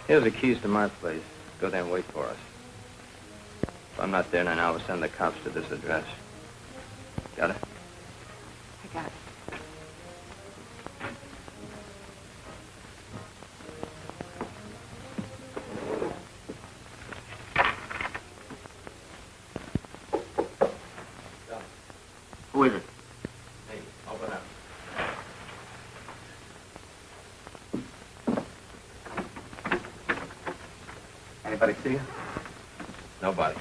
Here's the keys to my place. Go there and wait for us. If I'm not there in an hour, send the cops to this address. Got it? I got it. Who is it? Hey, open up. Anybody see you? Nobody.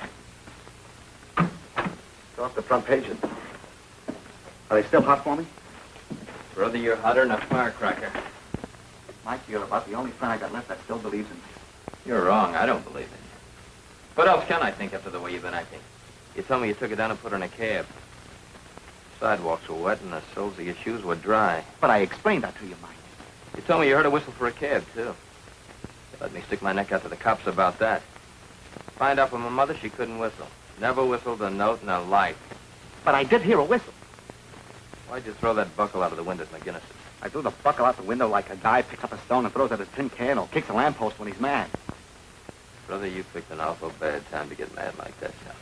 Go off the front pages. Are they still hot for me? Brother, you're hotter than a firecracker. Mike, you're about the only friend I got left that still believes in me. You're wrong. I don't believe in you. What else can I think after the way you've been acting? You told me you took her down and put her in a cab. Sidewalks were wet and the soles of your shoes were dry. But I explained that to you, Mike. You told me you heard her whistle for a cab, too. You let me stick my neck out to the cops about that. Find out from her mother she couldn't whistle. Never whistled a note in her life. But I did hear a whistle. Why'd you throw that buckle out of the window at McGinnis's? I threw the buckle out the window like a guy picks up a stone and throws at his tin can or kicks a lamppost when he's mad. Brother, you picked an awful bad time to get mad like that, Johnny.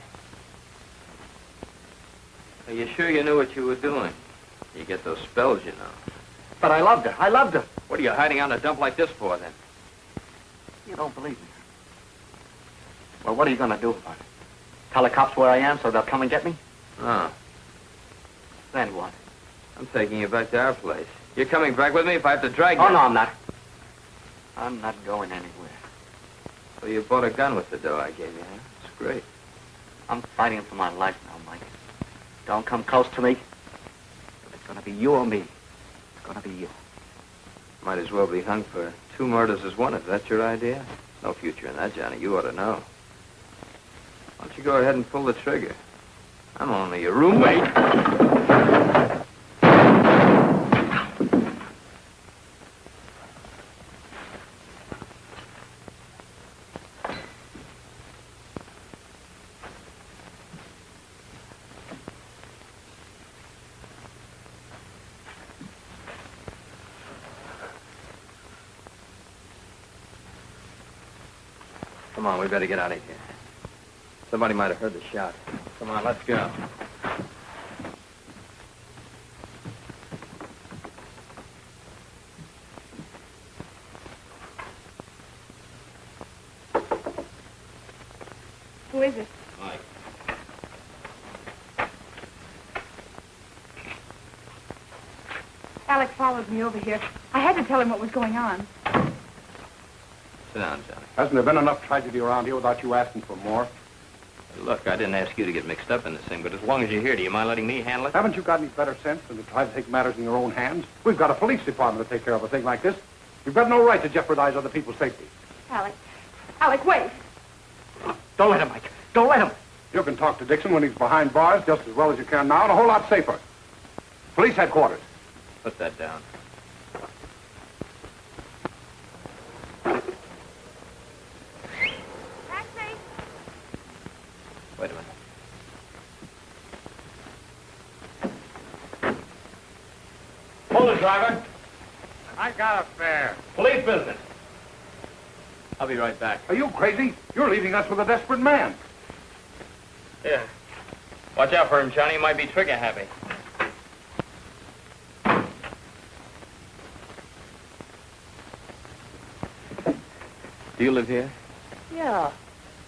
Are you sure you knew what you were doing? You get those spells, you know. But I loved her. I loved her. What are you hiding out in a dump like this for, then? You don't believe me. Well, what are you going to do about it? Tell the cops where I am so they'll come and get me? No. Then what? I'm taking you back to our place. You're coming back with me if I have to drag you? Oh, no, I'm not. I'm not going anywhere. So you bought a gun with the dough I gave you, huh? It's great. I'm fighting for my life now, Mike. Don't come close to me. If it's going to be you or me, it's going to be you. Might as well be hung for 2 murders as one, if that's your idea. No future in that, Johnny. You ought to know. Why don't you go ahead and pull the trigger? I'm only your roommate. Come on, we better get out of here. Somebody might have heard the shot. Come on, let's go. Who is it? Mike. Alec followed me over here. I had to tell him what was going on. Sit down, Johnny. Hasn't there been enough tragedy around here without you asking for more? Look, I didn't ask you to get mixed up in this thing, but as long as you're here, do you mind letting me handle it? Haven't you got any better sense than to try to take matters in your own hands? We've got a police department to take care of a thing like this. You've got no right to jeopardize other people's safety. Alec. Alec, wait. Don't let him, Mike. Don't let him. You can talk to Dixon when he's behind bars just as well as you can now, and a whole lot safer. Police headquarters. Put that down. Taxi. Wait a minute. Hold it, driver. I got a fare. Police business. I'll be right back. Are you crazy? You're leaving us with a desperate man. Yeah. Watch out for him, Johnny. He might be trigger happy. Do you live here? Yeah.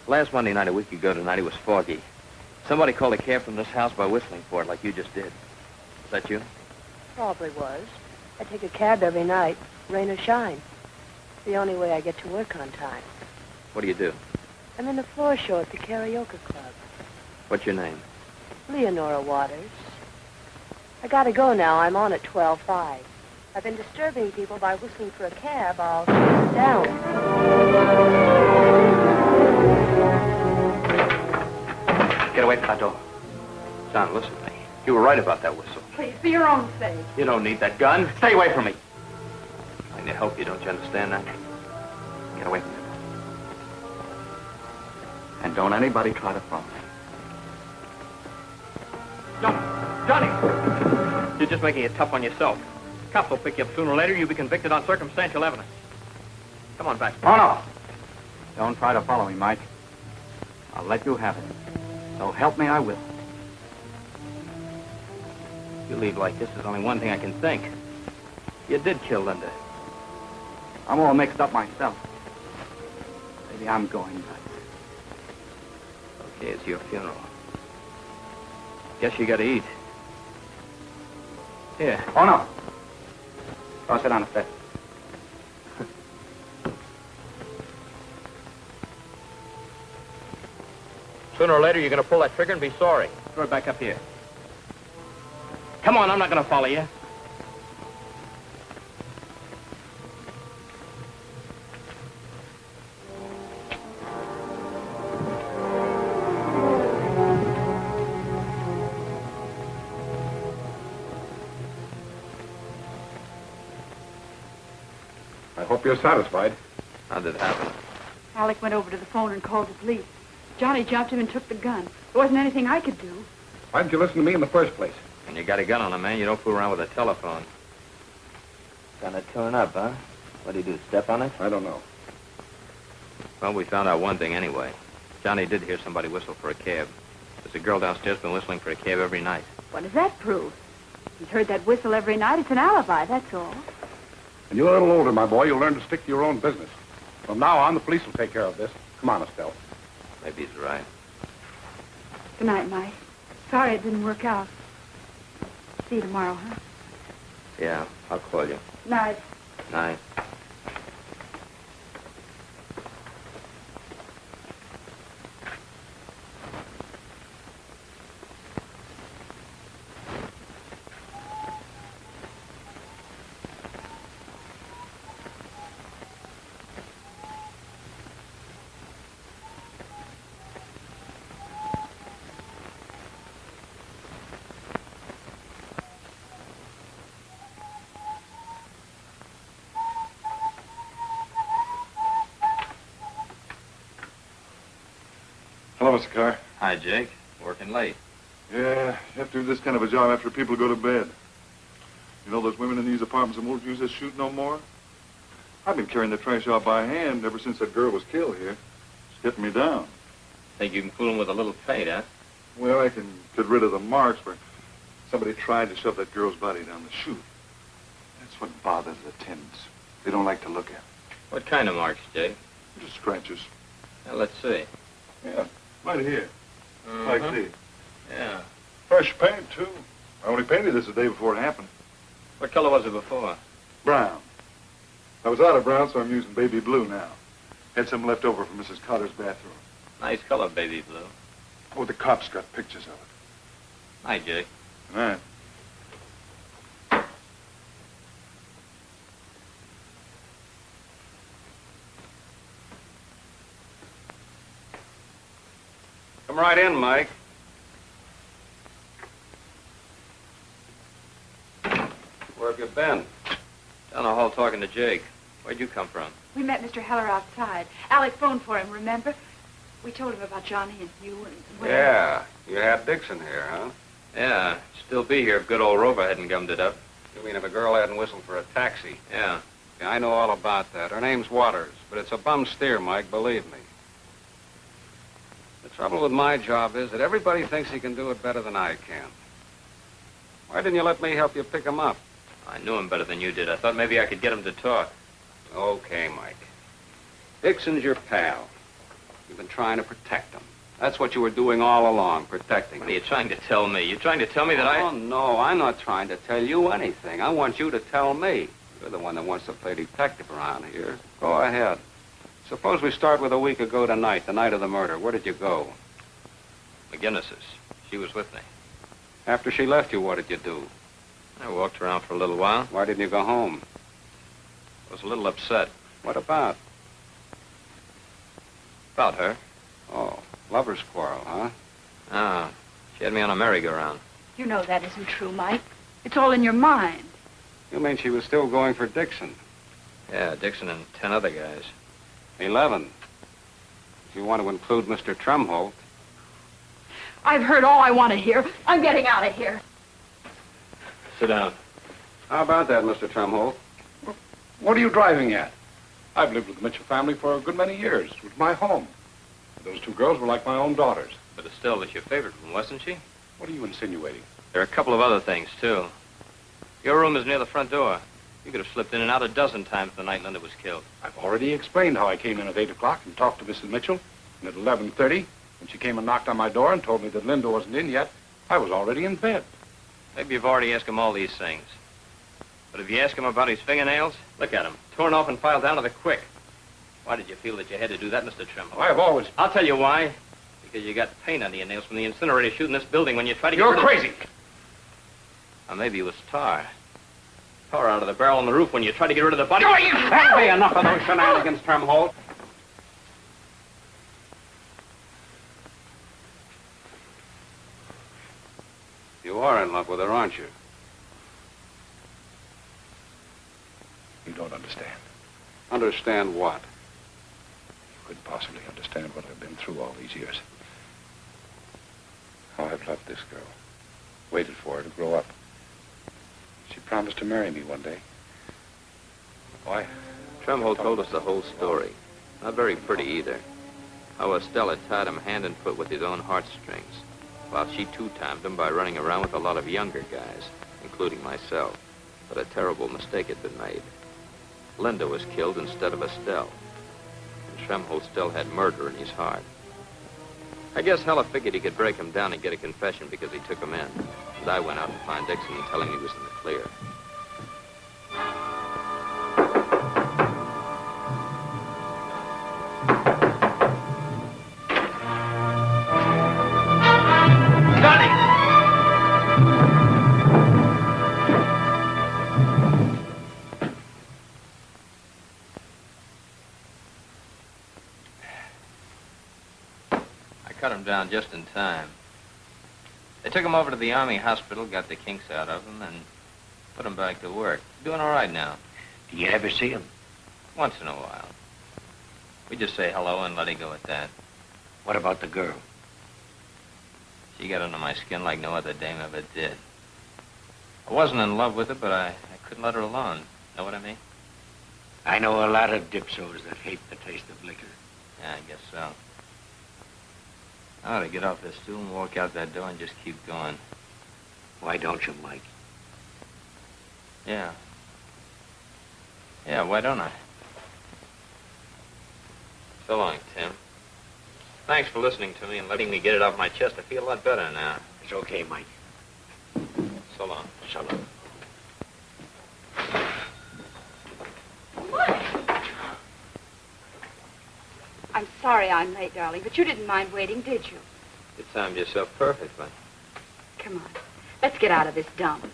Last Monday night, a week ago tonight, it was foggy. Somebody called a cab from this house by whistling for it like you just did. Was that you? Probably was. I take a cab every night, rain or shine. It's the only way I get to work on time. What do you do? I'm in the floor show at the karaoke club. What's your name? Leonora Waters. I gotta go now. I'm on at 12:05. I've been disturbing people by whistling for a cab. I'll sit down. Get away from that door. Son, listen to me. You were right about that whistle. Please, for your own sake. You don't need that gun. Stay away from me. I need to help you, don't you understand that? Get away from me. And don't anybody try to follow me. Johnny! You're just making it tough on yourself. Cops will pick you up sooner or later. You'll be convicted on circumstantial evidence. Come on back. Oh, no. Don't try to follow me, Mike. I'll let you have it. So help me, I will. If you leave like this, there's only one thing I can think. You did kill Linda. I'm all mixed up myself. Maybe I'm going nuts. Okay, it's your funeral. Guess you gotta eat. Here. Oh, no. Go sit down instead. Sooner or later, you're gonna pull that trigger and be sorry. Throw it back up here. Come on, I'm not gonna follow you. I hope you're satisfied. How did it happen? Alec went over to the phone and called the police. Johnny jumped him and took the gun. There wasn't anything I could do. Why didn't you listen to me in the first place? When you got a gun on a man, you don't fool around with a telephone. Gonna turn up, huh? What do you do, step on it? I don't know. Well, we found out one thing anyway. Johnny did hear somebody whistle for a cab. There's a girl downstairs been whistling for a cab every night. What does that prove? He's heard that whistle every night. It's an alibi, that's all. When you're a little older, my boy, you'll learn to stick to your own business. From now on, the police will take care of this. Come on, Estelle. Maybe he's right. Good night, Mike. Sorry it didn't work out. See you tomorrow, huh? Yeah, I'll call you. Night. Night. Hello, Mr. Carr. Hi, Jake. Working late. Yeah, you have to do this kind of a job after people go to bed. You know those women in these apartments that won't use this chute no more? I've been carrying the trash out by hand ever since that girl was killed here. It's getting me down. Think you can fool them with a little paint, huh? Well, I can get rid of the marks where somebody tried to shove that girl's body down the chute. That's what bothers the tenants. They don't like to look at. What kind of marks, Jake? Just scratches. Now, let's see. Yeah, right here. Like these. Yeah. Fresh paint, too. I only painted this the day before it happened. What color was it before? Brown. I was out of brown, so I'm using baby blue now. Had some left over from Mrs. Cotter's bathroom. Nice color, baby blue. Oh, the cops got pictures of it. Hi, Jake. All right. Come right in, Mike. Where have you been? Down the hall talking to Jake. Where'd you come from? We met Mr. Heller outside. Alec phoned for him, remember? We told him about Johnny and you and... Yeah, you had Dixon here, huh? Yeah, still be here if good old Rover hadn't gummed it up. You mean if a girl hadn't whistled for a taxi? Yeah. Yeah, I know all about that. Her name's Waters, but it's a bum steer, Mike, believe me. The trouble with my job is that everybody thinks he can do it better than I can. Why didn't you let me help you pick him up? I knew him better than you did. I thought maybe I could get him to talk. Okay, Mike. Dixon's your pal. You've been trying to protect him. That's what you were doing all along, protecting him. What are you trying to tell me? You're trying to tell me that Oh, no, I'm not trying to tell you anything. I want you to tell me. You're the one that wants to play detective around here. Go ahead. Suppose we start with a week ago tonight, the night of the murder. Where did you go? McGinnis's. She was with me. After she left you, what did you do? I walked around for a little while. Why didn't you go home? I was a little upset. What about? About her. Oh, lover's quarrel, huh? Ah, she had me on a merry-go-round. You know that isn't true, Mike. It's all in your mind. You mean she was still going for Dixon? Yeah, Dixon and 10 other guys. 11. If you want to include Mr. Trumholt. I've heard all I want to hear. I'm getting out of here. Sit down. How about that, Mr. Trumholt? What are you driving at? I've lived with the Mitchell family for a good many years. It was my home. Those two girls were like my own daughters. But Estelle was your favorite one, wasn't she? What are you insinuating? There are a couple of other things, too. Your room is near the front door. You could have slipped in and out a dozen times the night Linda was killed. I've already explained how I came in at 8 o'clock and talked to Mrs. Mitchell. And at 11:30, when she came and knocked on my door and told me that Linda wasn't in yet, I was already in bed. Maybe you've already asked him all these things. But if you ask him about his fingernails, look at them. Torn off and filed down to the quick. Why did you feel that you had to do that, Mr. Trimble? I've always... I'll tell you why. Because you got paint under your nails from the incinerator chute in this building when you tried to get You're rid of... crazy! Or maybe it was tar. Tar out of the barrel on the roof when you tried to get rid of the body. That'll be enough of those shenanigans, Trumholt. You are in love with her, aren't you? You don't understand. Understand what? You couldn't possibly understand what I've been through all these years. How I've loved this girl. Waited for her to grow up. She promised to marry me one day. Why? Trumholt told us the whole story. Not very pretty either. How Estelle tied him hand and foot with his own heartstrings, while she two-timed him by running around with a lot of younger guys, including myself. But a terrible mistake had been made. Linda was killed instead of Estelle. And Trumholt still had murder in his heart. I guess Heller figured he could break him down and get a confession because he took him in. And I went out to find Dixon and tell him he was in the clear. cut him down just in time. They took him over to the Army hospital, got the kinks out of him, and put him back to work. Doing all right now. Do you ever see him? Once in a while. We just say hello and let it go at that. What about the girl? She got under my skin like no other dame ever did. I wasn't in love with her, but I couldn't let her alone. Know what I mean? I know a lot of dipsos that hate the taste of liquor. Yeah, I guess so. I ought to get off this stool and walk out that door and just keep going. Why don't you, Mike? Yeah. Yeah, why don't I? So long, Tim. Thanks for listening to me and letting me get it off my chest. I feel a lot better now. It's okay, Mike. So long. So long. I'm sorry I'm late, darling, but you didn't mind waiting, did you? You timed yourself perfectly. Come on. Let's get out of this dump.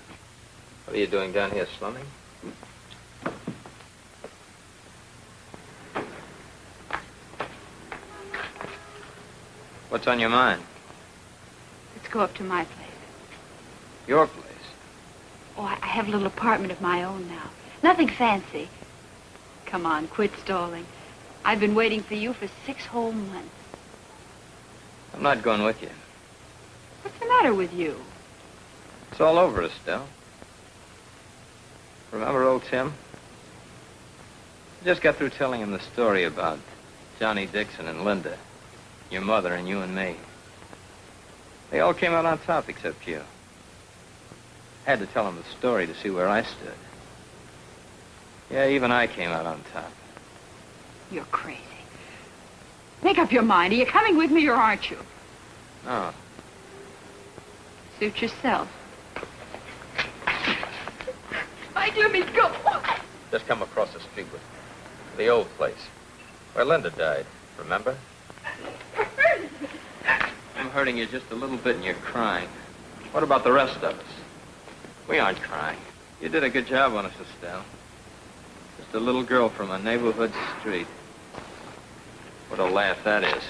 What are you doing down here, slumming? What's on your mind? Let's go up to my place. Your place? Oh, I have a little apartment of my own now. Nothing fancy. Come on, quit stalling. I've been waiting for you for 6 whole months. I'm not going with you. What's the matter with you? It's all over, Estelle. Remember old Tim? I just got through telling him the story about Johnny Dixon and Linda, your mother and you and me. They all came out on top except you. I had to tell him the story to see where I stood. Yeah, even I came out on top. You're crazy. Make up your mind. Are you coming with me or aren't you? No. Suit yourself. Mike, let me go. Just come across the street with the old place where Linda died, remember? I'm hurting you just a little bit and you're crying. What about the rest of us? We aren't crying. You did a good job on us, Estelle. Just a little girl from a neighborhood street. What a laugh that is.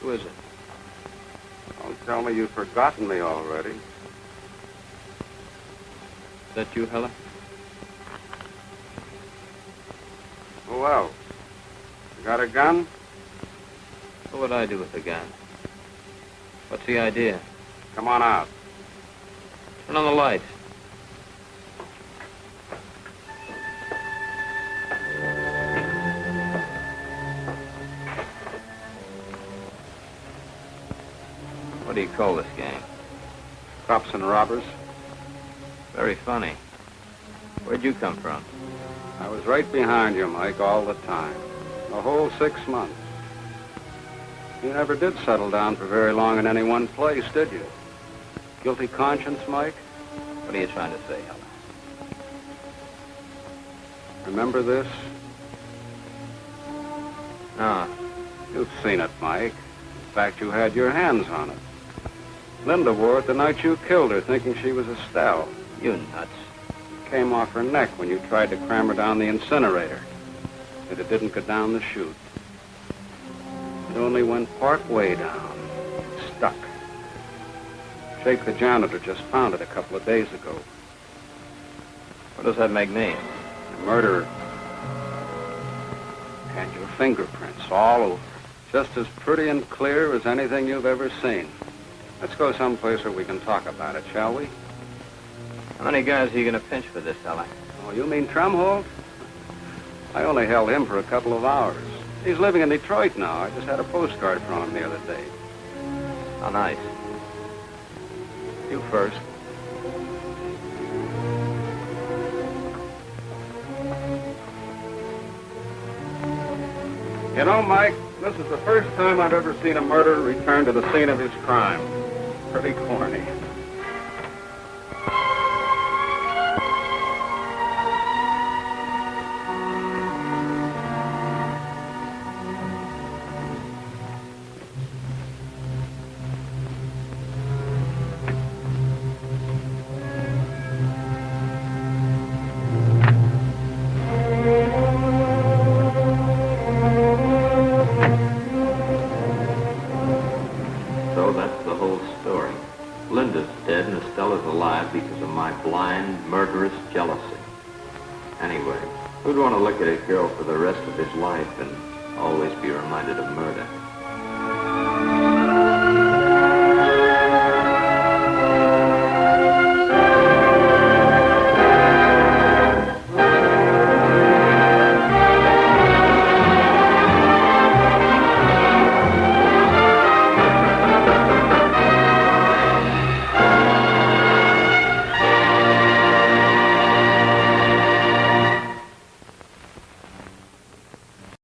Who is it? Don't tell me you've forgotten me already. Is that you, Helen? Who else? You got a gun? What would I do with a gun? What's the idea? Come on out. Turn on the lights. What do you call this game? Cops and robbers. Very funny. Where'd you come from? I was right behind you, Mike, all the time. The whole 6 months. You never did settle down for very long in any one place, did you? Guilty conscience, Mike? What are you trying to say, Helen? Remember this? No. You've seen it, Mike. In fact, you had your hands on it. Linda wore it the night you killed her, thinking she was Estelle. You nuts. It came off her neck when you tried to cram her down the incinerator. But it didn't go down the chute. It only went part way down. Stuck. Jake, the janitor, just found it a couple of days ago. What does that make me? The murderer. And your fingerprints all over. Just as pretty and clear as anything you've ever seen. Let's go someplace where we can talk about it, shall we? How many guys are you going to pinch for this, Helen? Oh, you mean Trumholt? I only held him for a couple of hours. He's living in Detroit now. I just had a postcard from him the other day. How nice. You first. You know, Mike, this is the first time I've ever seen a murderer return to the scene of his crime. Pretty corny. Who'd want to look at a girl for the rest of his life and always be reminded of murder?